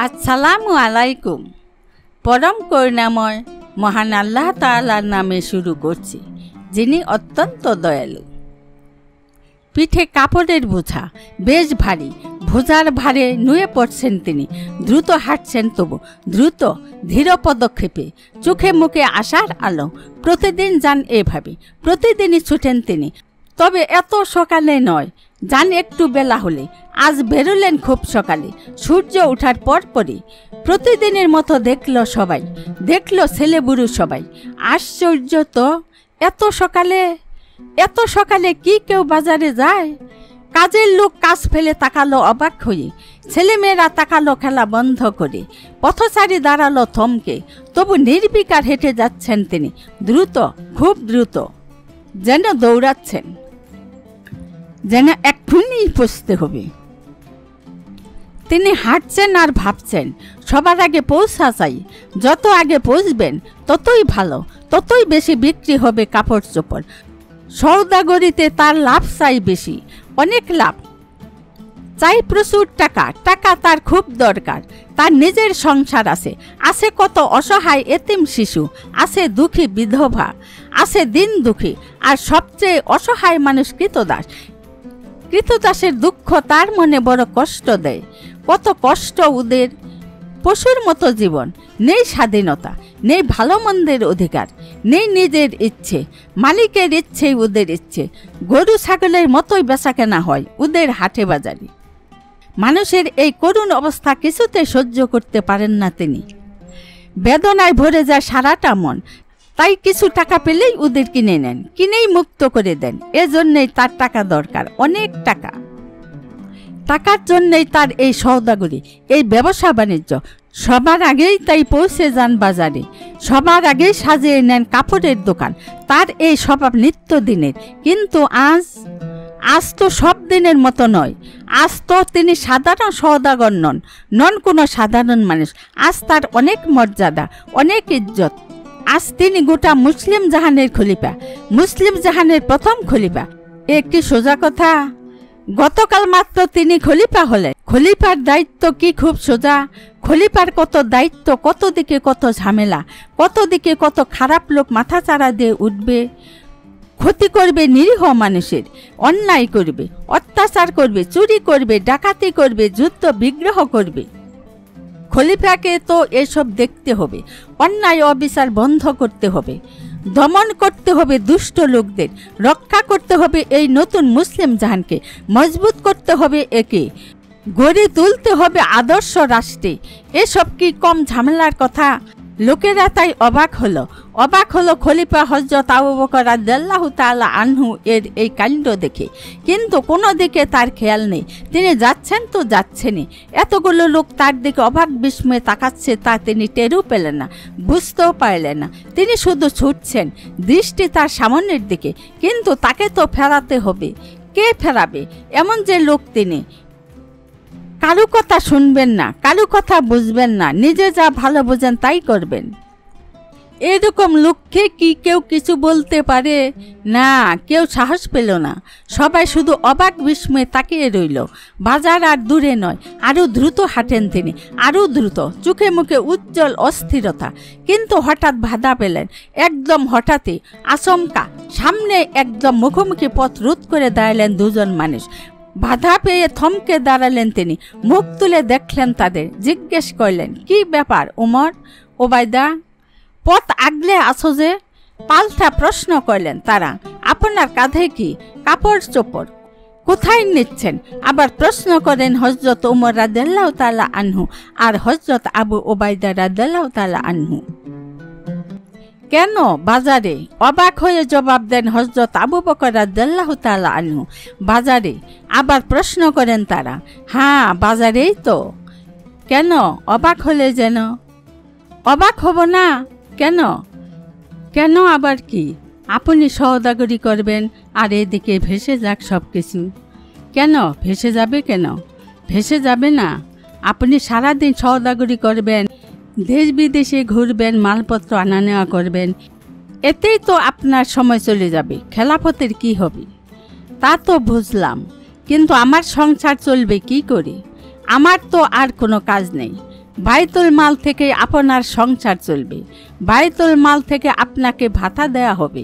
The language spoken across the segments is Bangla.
আসসালামু আলাইকুম। পরম করুণাময় মহান আল্লাহ তাআলার নামে শুরু করছি, যিনি অত্যন্ত দয়ালু। পিঠে কাপড়ের বোঝা বেশ ভারী, বোঝার ভারে নুয়ে পড়ছেন তিনি। দ্রুত হাঁটছেন, তবু দ্রুত ধীর পদক্ষেপে, চোখে মুখে আশার আলো। প্রতিদিন যান এভাবে, প্রতিদিনই ছুটেন তিনি। তবে এত সকালে নয়, যান একটু বেলা হলে। আজ বেরোলেন খুব সকালে, সূর্য ওঠার পরপরই। প্রতিদিনের মতো দেখল সবাই, দেখল ছেলে বুড়ো সবাই। আশ্চর্য তো, এত সকালে কি কেউ বাজারে যায়? কাজের লোক কাজ ফেলে তাকালো অবাক হয়ে, ছেলেমেয়েরা তাকালো খেলা বন্ধ করে। পথচারী দাঁড়ালো থমকে, তবু নির্বিকার হেঁটে যাচ্ছেন তিনি, দ্রুত, খুব দ্রুত, যেন দৌড়াচ্ছেন, যেন এক্ষুনি পৌঁছতে হবে। তিনি হাঁটছেন আর ভাবছেন, সবার আগে পৌঁছা চাই। যত আগে পৌঁছবেন ততই ভালো, ততই বেশি বিক্রি হবে কাপড় চোপড়। সওদাগরিতে তার লাভ চাই বেশি, অনেক লাভ চাই, প্রচুর টাকা। টাকা তার খুব দরকার। তার নিজের সংসার আছে, আছে কত অসহায় এতিম শিশু, আছে দুঃখী বিধবা, আছে দিন দুঃখী, আর সবচেয়ে অসহায় মানুষ কৃতদাস। কৃতদাসের দুঃখ তার মনে বড় কষ্ট দেয়। কত কষ্ট ওদের, পশুর মতো জীবন, নেই স্বাধীনতা, নেই ভালো মন্দের অধিকার, নেই নিজের ইচ্ছে, মালিকের ইচ্ছেই ওদের ইচ্ছে। গরু ছাগলের মতোই বেচাকেনা হয় ওদের হাটে বাজারে। মানুষের এই করুণ অবস্থা কিছুতে সহ্য করতে পারেন না তিনি। বেদনায় ভরে যায় সারাটা মন। তাই কিছু টাকা পেলেই ওদের কিনে নেন, কিনেই মুক্ত করে দেন। এজন্যই তার টাকা দরকার, অনেক টাকা। টাকার জন্যই তার এই সওদাগরি, এই ব্যবসা বাণিজ্য। সবার আগেই তাই পৌঁছে যান বাজারে, সবার আগেই সাজিয়ে নেন কাপড়ের দোকান। তার এই স্বভাব নিত্যদিনের। কিন্তু আজ তো সব দিনের মতো নয়। আজ তো তিনি সাধারণ সওদাগর নন কোনো সাধারণ মানুষ। আজ তার অনেক মর্যাদা, অনেক ইজ্জত। আজ তিনি গোটা মুসলিম জাহানের খলিফা, মুসলিম জাহানের প্রথম খলিফা। একটি সোজা কথা, গতকাল মাত্র তিনি খলিফা হলেন। খলিফার দায়িত্ব কি খুব সোজা? খলিফার কত দায়িত্ব, কত দিকে কত ঝামেলা, কত দিকে কত খারাপ লোক মাথাচাড়া দিয়ে উঠবে, ক্ষতি করবে নিরীহ মানুষের, অন্যায় করবে, অত্যাচার করবে, চুরি করবে, ডাকাতি করবে, যুদ্ধ বিগ্রহ করবে। খলিফাকে তো এসব দেখতে হবে, অন্যায় অবিচার বন্ধ করতে হবে, দমন করতে হবে দুষ্ট লোকদের, রক্ষা করতে হবে এই নতুন মুসলিম জাহানকে, মজবুত করতে হবে একে, গড়ে তুলতে হবে আদর্শ রাষ্ট্রে। এসব কি কম ঝামেলার কথা? লোকেরা তাই অবাক হলো খলিফা হযরত আবু বকর রাদিয়াল্লাহু তাআলা আনহু এর এই কাণ্ড দেখে। কিন্তু কোনো দিকে তার খেয়াল নেই, তিনি যাচ্ছেন তো যাচ্ছেনই। এতগুলো লোক তার দিকে অবাক বিস্ময়ে তাকাচ্ছে, তা তিনি টেরও পেলেন না, বুঝতেও পারলেন না। তিনি শুধু ছুটছেন, দৃষ্টি তার সামনের দিকে। কিন্তু তাকে তো ফেরাতে হবে। কে ফেরাবে? এমন যে লোক তিনি, কারো কথা শুনবেন না, কারো কথা বুঝবেন না, নিজে যা ভালো বোঝেন তাই করবেন। এরকম লোককে কি কেউ কিছু বলতে পারে? না, কেউ সাহস পেল না। সবাই শুধু অবাক বিস্ময়ে তাকিয়ে রইল। বাজার আর দূরে নয়, আরও দ্রুত হাঁটেন তিনি, আরও দ্রুত, চোখে মুখে উজ্জ্বল অস্থিরতা। কিন্তু হঠাৎ বাধা পেলেন, একদম হঠাৎই, আচমকা। সামনে একদম মুখোমুখি পথ রোধ করে দাঁড়ালেন দুজন মানুষ। বাধা পেয়ে থমকে দাঁড়ালেন তিনি, মুখ তুলে দেখলেন তাদের, জিজ্ঞেস করলেন, কি ব্যাপার ওমর, ওবায়দা, পথ আগলে আছো যে? পাল্টা প্রশ্ন করলেন তারা, আপনার কাঁধে কি কাপড় চোপড়, কোথায় নিচ্ছেন? আবার প্রশ্ন করেন হযরত ওমর রাদিয়াল্লাহু তাআলা আনহু আর হযরত আবু ওবায়দা রাদিয়াল্লাহু তাআলা আনহু। কেন বাজারে? অবাক হয়ে জবাব দেন হযরত আবু বকর রাদিয়াল্লাহু তাআলা আনহু। বাজারে? আবার প্রশ্ন করেন তারা। হ্যাঁ, বাজারেই তো। কেন? অবাক হলে যেন। অবাক হব না? কেন? কেন আবার কি? আপনি সওদাগরি করবেন আর এদিকে ভেসে যাক সব কিছু। কেন ভেসে যাবে? কেন ভেসে যাবে না? আপনি সারাদিন সওদাগরি করবেন, দেশ বিদেশে ঘুরবেন, মালপত্র আনা নেওয়া করবেন, এতেই তো আপনার সময় চলে যাবে। খেলাফতের কি হবে? তা তো বুঝলাম, কিন্তু আমার সংসার চলবে কি করে? আমার তো আর কোনো কাজ নেই। বাইতুল মাল থেকে আপনার সংসার চলবে, বাইতুল মাল থেকে আপনাকে ভাতা দেয়া হবে।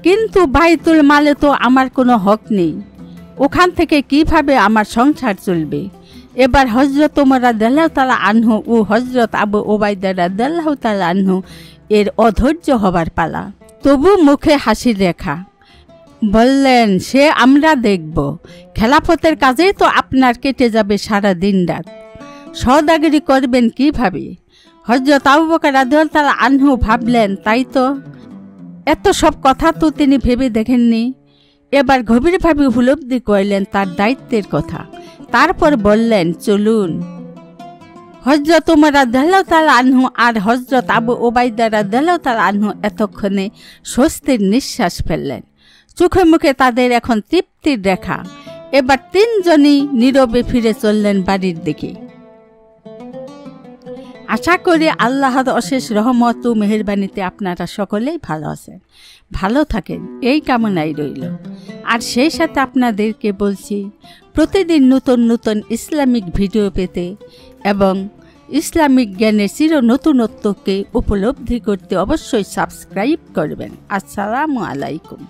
কিন্তু বাইতুল মালে তো আমার কোনো হক নেই, ওখান থেকে কিভাবে আমার সংসার চলবে? এবার হযরত ওমর রাদিয়াল্লাহু তাআলা আনহু ও হযরত আবু উবাইদা রাদিয়াল্লাহু তাআলা আনহু এর অধৈর্য হবার পালা। তবু মুখে হাসির রেখা। বললেন, সে আমরা দেখব, খেলাফতের কাজেই তো আপনার কেটে যাবে সারা দিন রাত, সওদাগরি করবেন কিভাবে? হযরত আবু বকর রাদিয়াল্লাহু তাআলা আনহু ভাবলেন, তাই তো, এত সব কথা তো তিনি ভেবে দেখেননি। এবার গভীরভাবে উপলব্ধি করলেন তার দায়িত্বের কথা। তারপর বললেন, চলুন। হযরত ওমর রাদিয়াল্লাহু তাআলা আনহু আর হযরত আবু উবাইদা রাদিয়াল্লাহু তাআলা আনহু এতক্ষণে স্বস্তির নিঃশ্বাস ফেললেন। চোখে মুখে তাদের এখন তৃপ্তির রেখা। এবার তিনজনই নীরবে ফিরে চললেন বাড়ির দিকে। আশা করি আল্লাহর অশেষ রহমত ও মেহেরবানিতে আপনারা সকলেই ভালো আছেন, ভালো থাকেন, এই কামনাই রইল। আর সেই সাথে আপনাদেরকে বলছি, প্রতিদিন নতুন নতুন ইসলামিক ভিডিও পেতে এবং ইসলামিক জ্ঞানের চির নতুনত্বকে উপলব্ধি করতে অবশ্যই সাবস্ক্রাইব করবেন। আসসালামু আলাইকুম।